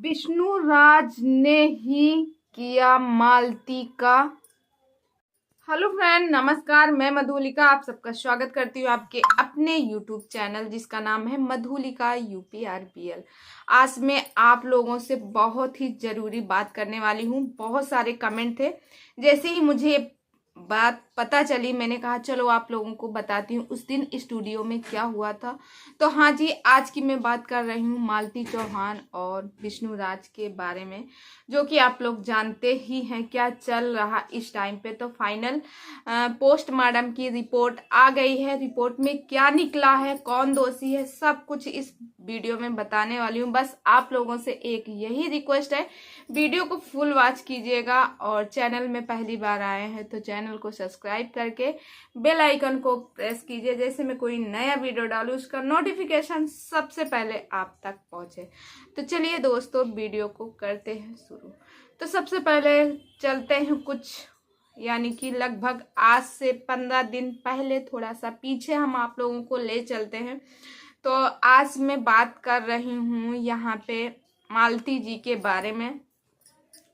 विष्णु राज ने ही किया मालती का। हेलो फ्रेंड, नमस्कार। मैं मधुलिका आप सबका स्वागत करती हूँ आपके अपने यूट्यूब चैनल जिसका नाम है मधुलिका यूपीआरपीएल। आज मैं आप लोगों से बहुत ही ज़रूरी बात करने वाली हूँ। बहुत सारे कमेंट थे, जैसे ही मुझे बात पता चली मैंने कहा चलो आप लोगों को बताती हूँ उस दिन स्टूडियो में क्या हुआ था। तो हाँ जी, आज की मैं बात कर रही हूँ मालती चौहान और विष्णु राज के बारे में, जो कि आप लोग जानते ही हैं क्या चल रहा इस टाइम पे। तो फाइनल पोस्टमार्टम की रिपोर्ट आ गई है। रिपोर्ट में क्या निकला है, कौन दोषी है, सब कुछ इस वीडियो में बताने वाली हूँ। बस आप लोगों से एक यही रिक्वेस्ट है, वीडियो को फुल वॉच कीजिएगा और चैनल में पहली बार आए हैं तो चैनल को सब्सक्राइब करके बेल आइकन को प्रेस कीजिए। जैसे मैं कोई नया वीडियो डालूं उसका नोटिफिकेशन सबसे पहले आप तक पहुंचे। तो चलिए दोस्तों, वीडियो को करते हैं शुरू। तो सबसे पहले चलते हैं कुछ यानी कि लगभग आज से 15 दिन पहले, थोड़ा सा पीछे हम आप लोगों को ले चलते हैं। तो आज मैं बात कर रही हूँ यहाँ पे मालती जी के बारे में,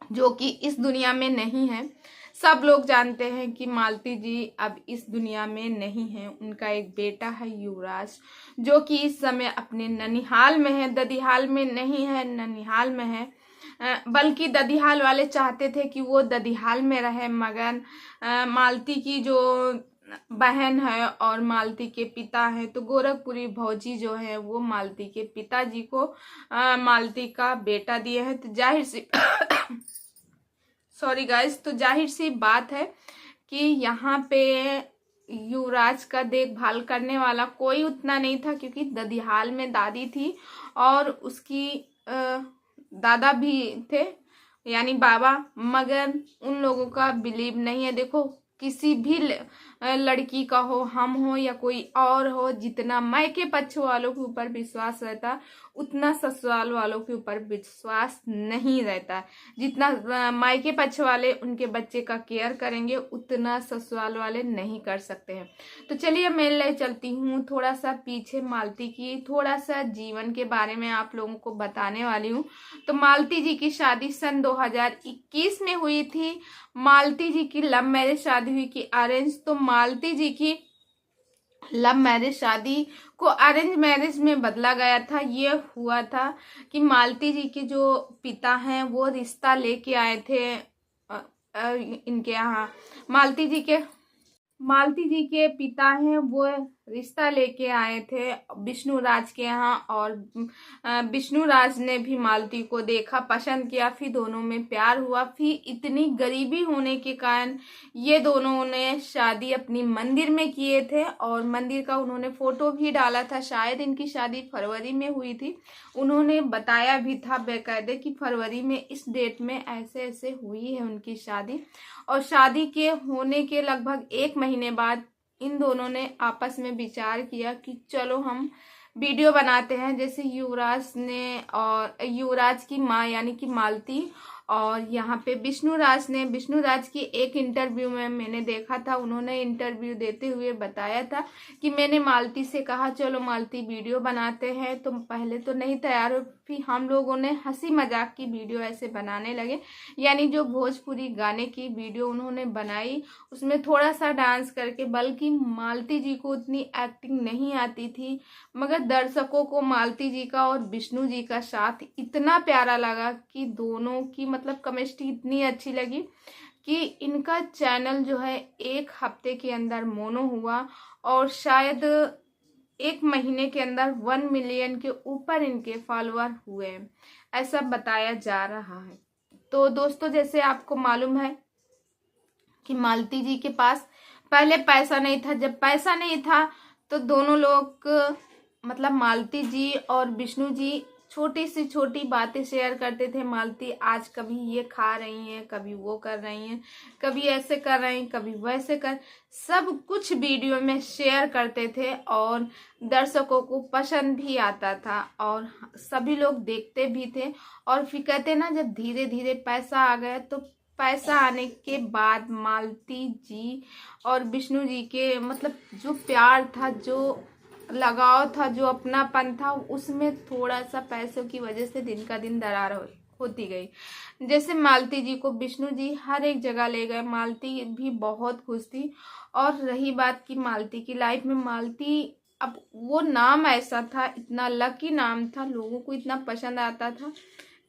जो कि इस दुनिया में नहीं है। सब लोग जानते हैं कि मालती जी अब इस दुनिया में नहीं है। उनका एक बेटा है युवराज, जो कि इस समय अपने ननिहाल में है, ददिहाल में नहीं है, ननिहाल में है। बल्कि ददिहाल वाले चाहते थे कि वो ददिहाल में रहे, मगर मालती की जो बहन है और मालती के पिता है, तो गोरखपुरी भौजी जो है वो मालती के पिताजी को मालती का बेटा दिए हैं। तो जाहिर सी सॉरी गाइस, तो जाहिर सी बात है कि यहाँ पे युवराज का देखभाल करने वाला कोई उतना नहीं था, क्योंकि ददिहाल में दादी थी और उसकी दादा भी थे यानी बाबा, मगर उन लोगों का बिलीव नहीं है। देखो, किसी भी लड़की का हो, हम हो या कोई और हो, जितना मायके पक्ष वालों के ऊपर विश्वास रहता उतना ससुराल वालों के ऊपर विश्वास नहीं रहता। जितना मायके पक्ष वाले उनके बच्चे का केयर करेंगे उतना ससुराल वाले नहीं कर सकते हैं। तो चलिए मैं ले चलती हूँ थोड़ा सा पीछे, मालती की थोड़ा सा जीवन के बारे में आप लोगों को बताने वाली हूँ। तो मालती जी की शादी सन 2021 में हुई थी। मालती जी की लव मैरिज शादी हुई कि अरेंज? तो मालती जी की लव मैरिज शादी को अरेंज मैरिज में बदला गया था। ये हुआ था कि मालती जी के जो पिता हैं वो रिश्ता लेके आए थे इनके यहाँ। मालती जी के पिता हैं वो रिश्ता लेके आए थे विष्णु राज के यहाँ, और विष्णु राज ने भी मालती को देखा, पसंद किया, फिर दोनों में प्यार हुआ। फिर इतनी गरीबी होने के कारण ये दोनों ने शादी अपनी मंदिर में किए थे और मंदिर का उन्होंने फोटो भी डाला था। शायद इनकी शादी फरवरी में हुई थी। उन्होंने बताया भी था बेकायदे कि फरवरी में इस डेट में ऐसे ऐसे हुई है उनकी शादी। और शादी के होने के लगभग 1 महीने बाद इन दोनों ने आपस में विचार किया कि चलो हम वीडियो बनाते हैं। जैसे युवराज ने और युवराज की माँ यानी कि मालती, और यहाँ पे विष्णु राज की एक इंटरव्यू में मैंने देखा था, उन्होंने इंटरव्यू देते हुए बताया था कि मैंने मालती से कहा चलो मालती वीडियो बनाते हैं। तो पहले तो नहीं तैयार हो, फिर हम लोगों ने हंसी मजाक की वीडियो ऐसे बनाने लगे। यानी जो भोजपुरी गाने की वीडियो उन्होंने बनाई उसमें थोड़ा सा डांस करके, बल्कि मालती जी को उतनी एक्टिंग नहीं आती थी, मगर दर्शकों को मालती जी का और विष्णु जी का साथ इतना प्यारा लगा कि दोनों की मतलब केमिस्ट्री इतनी अच्छी लगी कि इनका चैनल जो है 1 हफ्ते के अंदर मोनो हुआ और शायद 1 महीने के अंदर 1 मिलियन के ऊपर इनके फॉलोअर हुए, ऐसा बताया जा रहा है। तो दोस्तों, जैसे आपको मालूम है कि मालती जी के पास पहले पैसा नहीं था। जब पैसा नहीं था तो दोनों लोग मतलब मालती जी और विष्णु जी छोटी से छोटी बातें शेयर करते थे। मालती आज कभी ये खा रही हैं, कभी वो कर रही हैं, कभी ऐसे कर रही हैं, कभी वैसे कर, सब कुछ वीडियो में शेयर करते थे और दर्शकों को पसंद भी आता था और सभी लोग देखते भी थे। और फिर कहते ना, जब धीरे धीरे पैसा आ गया तो पैसा आने के बाद मालती जी और विष्णु जी के मतलब जो प्यार था, जो लगाव था, जो अपनापन था, उसमें थोड़ा सा पैसों की वजह से दिन का दिन दरार होती गई। जैसे मालती जी को विष्णु जी हर एक जगह ले गए, मालती भी बहुत खुश थी। और रही बात की मालती की लाइफ में, मालती अब वो नाम ऐसा था, इतना लकी नाम था, लोगों को इतना पसंद आता था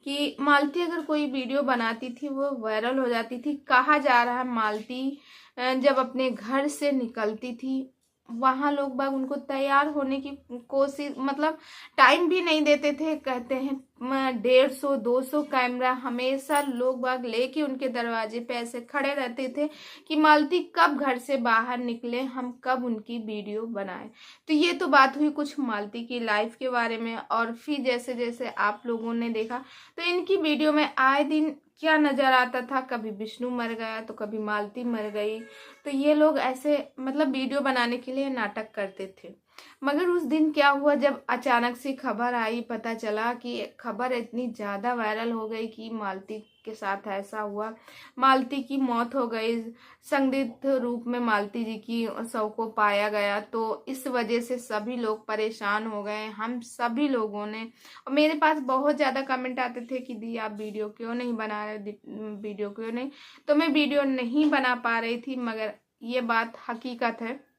कि मालती अगर कोई वीडियो बनाती थी वो वायरल हो जाती थी। कहा जा रहा है मालती जब अपने घर से निकलती थी, वहां लोग बाग उनको तैयार होने की कोशिश, मतलब टाइम भी नहीं देते थे। कहते हैं 150-200 कैमरा हमेशा लोग बाग लेके उनके दरवाजे पे ऐसे खड़े रहते थे कि मालती कब घर से बाहर निकले, हम कब उनकी वीडियो बनाए। तो ये तो बात हुई कुछ मालती की लाइफ के बारे में। और फिर जैसे जैसे आप लोगों ने देखा, तो इनकी वीडियो में आए दिन क्या नजर आता था, कभी विष्णु मर गया तो कभी मालती मर गई। तो ये लोग ऐसे मतलब वीडियो बनाने के लिए नाटक करते थे। मगर उस दिन क्या हुआ, जब अचानक से खबर आई, पता चला कि खबर इतनी ज्यादा वायरल हो गई कि मालती के साथ ऐसा हुआ, मालती की मौत हो गई, संदिग्ध रूप में मालती जी की शव को पाया गया। तो इस वजह से सभी लोग परेशान हो गए, हम सभी लोगों ने। और मेरे पास बहुत ज्यादा कमेंट आते थे कि दी आप वीडियो क्यों नहीं बना रहे, वीडियो क्यों नहीं। तो मैं वीडियो नहीं बना पा रही थी, मगर ये बात हकीकत है।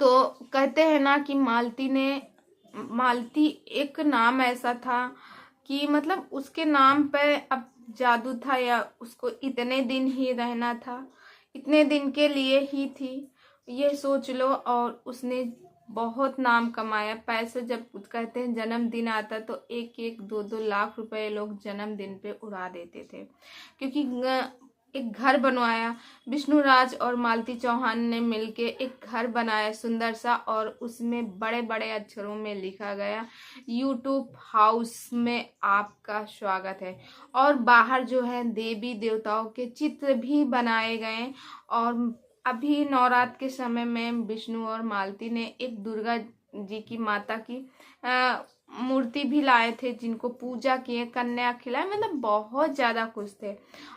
तो कहते हैं ना कि मालती एक नाम ऐसा था कि मतलब उसके नाम पे अब जादू था, या उसको इतने दिन ही रहना था, इतने दिन के लिए ही थी, ये सोच लो। और उसने बहुत नाम कमाया, पैसे जब कहते हैं जन्मदिन आता तो 1-1, 2-2 लाख रुपए लोग जन्मदिन पे उड़ा देते थे। क्योंकि एक घर बनवाया, विष्णु राज और मालती चौहान ने मिलके एक घर बनाया सुंदर सा, और उसमें बड़े बड़े अक्षरों में लिखा गया यूट्यूब हाउस में आपका स्वागत है। और बाहर जो है देवी देवताओं के चित्र भी बनाए गए। और अभी नवरात्र के समय में विष्णु और मालती ने एक दुर्गा जी की माता की मूर्ति भी लाए थे, जिनको पूजा किए, कन्या खिलाए, मतलब बहुत ज्यादा खुश थे।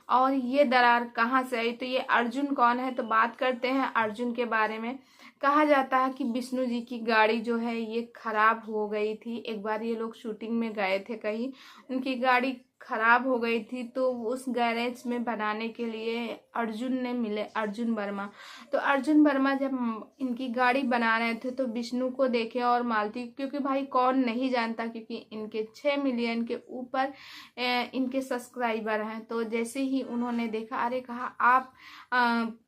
और ये दरार कहाँ से आई, तो ये अर्जुन कौन है, तो बात करते हैं अर्जुन के बारे में। कहा जाता है कि विष्णु जी की गाड़ी जो है ये खराब हो गई थी। एक बार ये लोग शूटिंग में गए थे कहीं, उनकी गाड़ी खराब हो गई थी, तो उस गैरेज में बनाने के लिए अर्जुन ने मिले, अर्जुन वर्मा। तो अर्जुन वर्मा जब इनकी गाड़ी बना रहे थे तो विष्णु को देखे और मालती, क्योंकि भाई कौन नहीं जानता, क्योंकि इनके 6 मिलियन के ऊपर इनके सब्सक्राइबर हैं। तो जैसे ही उन्होंने देखा, अरे कहा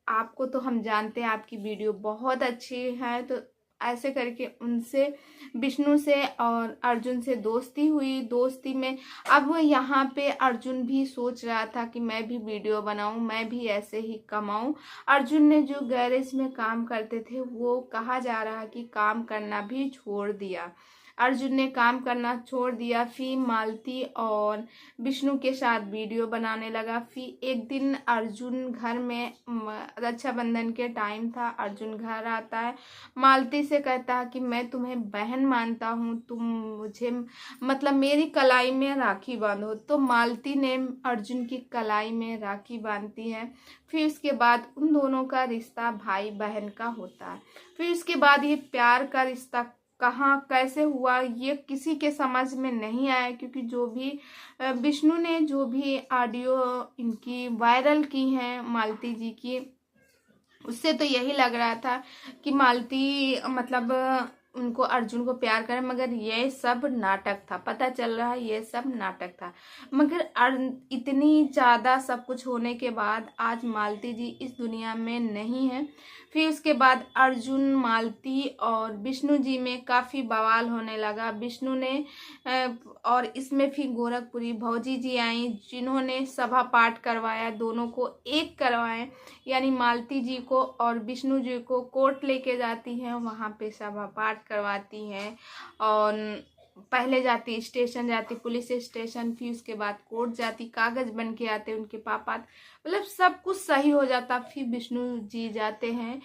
आपको तो हम जानते हैं, आपकी वीडियो बहुत अच्छी है। तो ऐसे करके उनसे, विष्णु से और अर्जुन से दोस्ती हुई। दोस्ती में अब यहाँ पे अर्जुन भी सोच रहा था कि मैं भी वीडियो बनाऊं, मैं भी ऐसे ही कमाऊं। अर्जुन ने जो गैरेज में काम करते थे वो कहा जा रहा है कि काम करना भी छोड़ दिया। अर्जुन ने काम करना छोड़ दिया, फिर मालती और विष्णु के साथ वीडियो बनाने लगा। फिर एक दिन अर्जुन घर में, रक्षाबंधन के टाइम था, अर्जुन घर आता है, मालती से कहता है कि मैं तुम्हें बहन मानता हूँ, तुम मुझे मतलब मेरी कलाई में राखी बांधो। तो मालती ने अर्जुन की कलाई में राखी बांधती है। फिर उसके बाद उन दोनों का रिश्ता भाई बहन का होता है। फिर उसके बाद ये प्यार का रिश्ता कहाँ कैसे हुआ ये किसी के समझ में नहीं आया, क्योंकि जो भी विष्णु ने जो भी ऑडियो इनकी वायरल की हैं मालती जी की, उससे तो यही लग रहा था कि मालती मतलब उनको, अर्जुन को प्यार करे, मगर ये सब नाटक था। पता चल रहा है ये सब नाटक था। मगर इतनी ज्यादा सब कुछ होने के बाद आज मालती जी इस दुनिया में नहीं है। फिर उसके बाद अर्जुन, मालती और विष्णु जी में काफी बवाल होने लगा। विष्णु ने और इसमें फिर गोरखपुरी भौजी जी आई, जिन्होंने सभा पाठ करवाया, दोनों को एक करवाए, यानी मालती जी को और विष्णु जी को कोर्ट लेके जाती हैं, वहां पे सभा पाठ करवाती हैं। और पहले जाती स्टेशन, जाती पुलिस स्टेशन, फिर उसके बाद कोर्ट जाती, कागज बन के आते उनके पापा, मतलब सब कुछ सही हो जाता। फिर विष्णु जी जाते हैं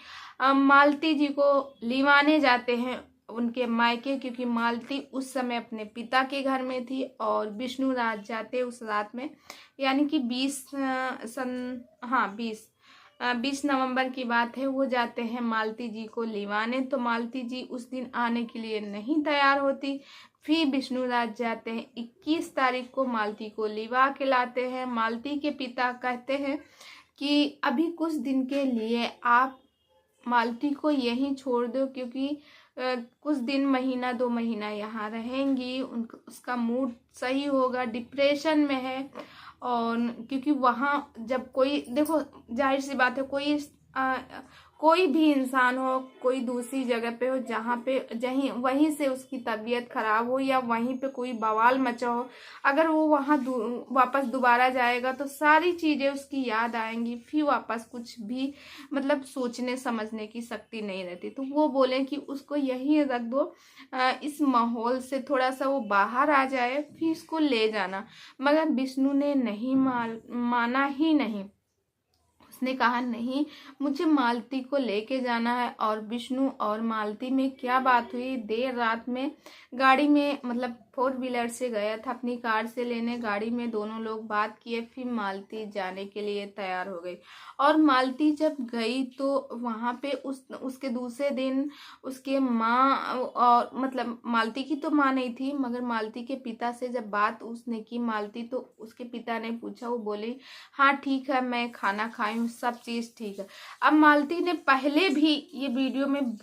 मालती जी को लिवाने जाते हैं उनके मायके, क्योंकि मालती उस समय अपने पिता के घर में थी और विष्णु राज जाते उस रात में, यानी कि 20 20 20 नवंबर की बात है, वो जाते हैं मालती जी को लिवाने। तो मालती जी उस दिन आने के लिए नहीं तैयार होती। फिर विष्णुराज जाते हैं 21 तारीख को मालती को लिवा के लाते हैं। मालती के पिता कहते हैं कि अभी कुछ दिन के लिए आप मालती को यहीं छोड़ दो, क्योंकि कुछ दिन, महीना 2 महीना यहाँ रहेंगी, उनका उसका मूड सही होगा, डिप्रेशन में है। और क्योंकि वहाँ जब कोई, देखो जाहिर सी बात है, कोई भी इंसान हो, कोई दूसरी जगह पे हो, जहाँ पे वहीं से उसकी तबीयत खराब हो या वहीं पे कोई बवाल मचा हो, अगर वो वहाँ वापस दोबारा जाएगा तो सारी चीज़ें उसकी याद आएंगी, फिर वापस कुछ भी मतलब सोचने समझने की शक्ति नहीं रहती। तो वो बोले कि उसको यहीं रख दो, इस माहौल से थोड़ा सा वो बाहर आ जाए, फिर इसको ले जाना। मगर विष्णु ने नहीं माना ही नहीं। उसने कहा नहीं, मुझे मालती को लेके जाना है। और विष्णु और मालती में क्या बात हुई, देर रात में गाड़ी में, मतलब 4 व्हीलर से गया था, अपनी कार से लेने, गाड़ी में दोनों लोग बात किए, फिर मालती जाने के लिए तैयार हो गई। और मालती जब गई तो वहां पे उसके दूसरे दिन उसके माँ, और मतलब मालती की तो माँ नहीं थी, मगर मालती के पिता से जब बात उसने की मालती, तो उसके पिता ने पूछा, वो बोली हाँ ठीक है, मैं खाना खाई हूँ, सब चीज़ ठीक है। अब मालती ने पहले भी ये वीडियो में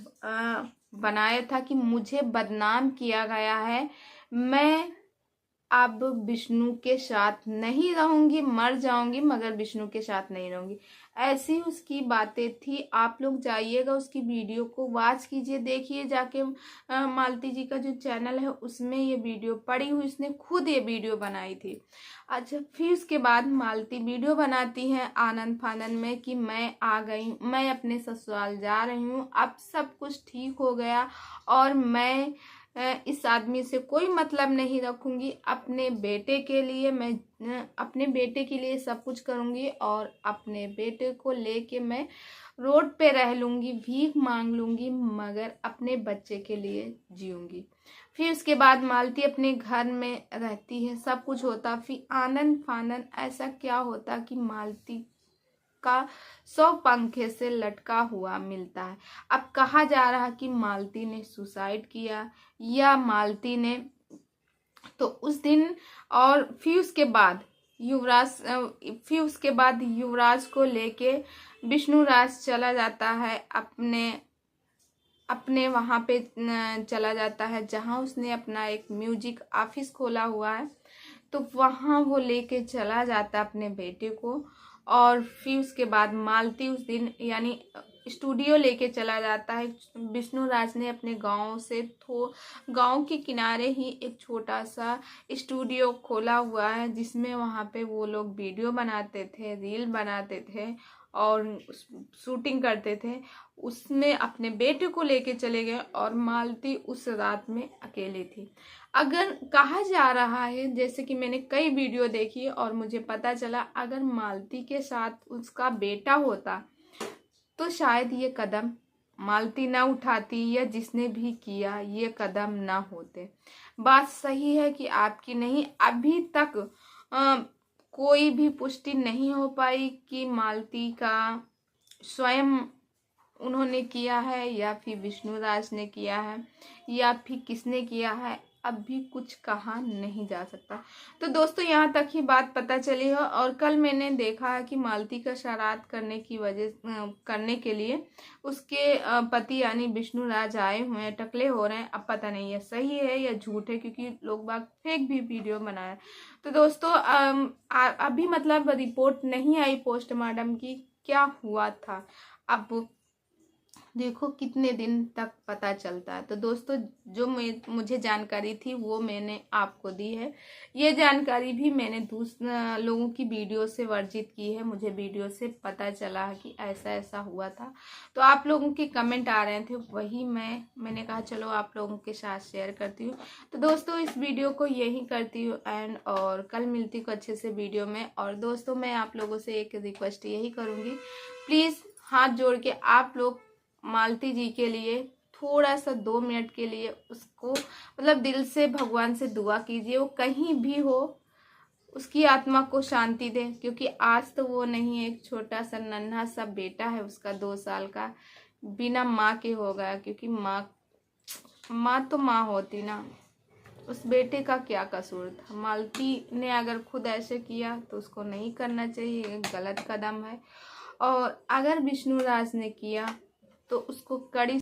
बनाया था कि मुझे बदनाम किया गया है, मैं अब विष्णु के साथ नहीं रहूंगी, मर जाऊंगी मगर विष्णु के साथ नहीं रहूंगी, ऐसी उसकी बातें थी। आप लोग जाइएगा उसकी वीडियो को वॉच कीजिए, देखिए जाके मालती जी का जो चैनल है उसमें ये वीडियो पड़ी हुई, उसने खुद ये वीडियो बनाई थी। अच्छा, फिर उसके बाद मालती वीडियो बनाती है आनंद फानंद में कि मैं आ गई, मैं अपने ससुराल जा रही हूँ, अब सब कुछ ठीक हो गया और मैं इस आदमी से कोई मतलब नहीं रखूंगी, अपने बेटे के लिए मैं अपने बेटे के लिए सब कुछ करूंगी और अपने बेटे को लेके मैं रोड पे रह लूंगी, भीख मांग लूंगी, मगर अपने बच्चे के लिए जीऊंगी। फिर उसके बाद मालती अपने घर में रहती है, सब कुछ होता। फिर आनंद फानंद ऐसा क्या होता कि मालती का 100 पंखे से लटका हुआ मिलता है। अब कहा जा रहा कि मालती ने सुसाइड किया या मालती ने, तो उस दिन, और फिर उसके बाद युवराज को लेके विष्णुराज चला जाता है, अपने वहां पे चला जाता है जहां उसने अपना एक म्यूजिक ऑफिस खोला हुआ है। तो वहां वो लेके चला जाता है अपने बेटे को। और फिर उसके बाद मालती उस दिन यानी स्टूडियो लेके चला जाता है। विष्णुराज ने अपने गांव के किनारे ही एक छोटा सा स्टूडियो खोला हुआ है, जिसमें वहां पे वो लोग वीडियो बनाते थे, रील बनाते थे और शूटिंग करते थे। उसमें अपने बेटे को लेके चले गए और मालती उस रात में अकेली थी। अगर कहा जा रहा है, जैसे कि मैंने कई वीडियो देखी और मुझे पता चला, अगर मालती के साथ उसका बेटा होता तो शायद ये कदम मालती ना उठाती, या जिसने भी किया ये कदम ना होते। बात सही है कि आपकी नहीं, अभी तक कोई भी पुष्टि नहीं हो पाई कि मालती का स्वयं उन्होंने किया है या फिर विष्णुराज ने किया है या फिर किसने किया है, अभी कुछ कहा नहीं जा सकता। तो दोस्तों यहाँ तक ही बात पता चली है। और कल मैंने देखा है कि मालती का श्राद्ध करने के लिए उसके पति यानी विष्णुराज आए हुए हैं, टकले हो रहे हैं। अब पता नहीं है सही है या झूठ है, क्योंकि लोग बाग फेक भी वीडियो बनाए। तो दोस्तों अभी मतलब रिपोर्ट नहीं आई पोस्टमार्टम की, क्या हुआ था अब देखो कितने दिन तक पता चलता है। तो दोस्तों जो मुझे जानकारी थी वो मैंने आपको दी है। ये जानकारी भी मैंने लोगों की वीडियो से वर्जित की है, मुझे वीडियो से पता चला है कि ऐसा ऐसा हुआ था। तो आप लोगों के कमेंट आ रहे थे, वही मैंने कहा चलो आप लोगों के साथ शेयर करती हूँ। तो दोस्तों इस वीडियो को यही करती हूँ एंड, और कल मिलती हूँ अच्छे से वीडियो में। और दोस्तों मैं आप लोगों से एक रिक्वेस्ट यही करूँगी, प्लीज़ हाथ जोड़ के आप लोग मालती जी के लिए थोड़ा सा 2 मिनट के लिए उसको मतलब दिल से भगवान से दुआ कीजिए। वो कहीं भी हो, उसकी आत्मा को शांति दे, क्योंकि आज तो वो नहीं है, एक छोटा सा नन्हा सा बेटा है उसका 2 साल का, बिना माँ के हो गया। क्योंकि माँ तो माँ होती ना, उस बेटे का क्या कसूर था। मालती ने अगर खुद ऐसे किया तो उसको नहीं करना चाहिए, एक गलत कदम है। और अगर विष्णुराज ने किया तो उसको कड़ी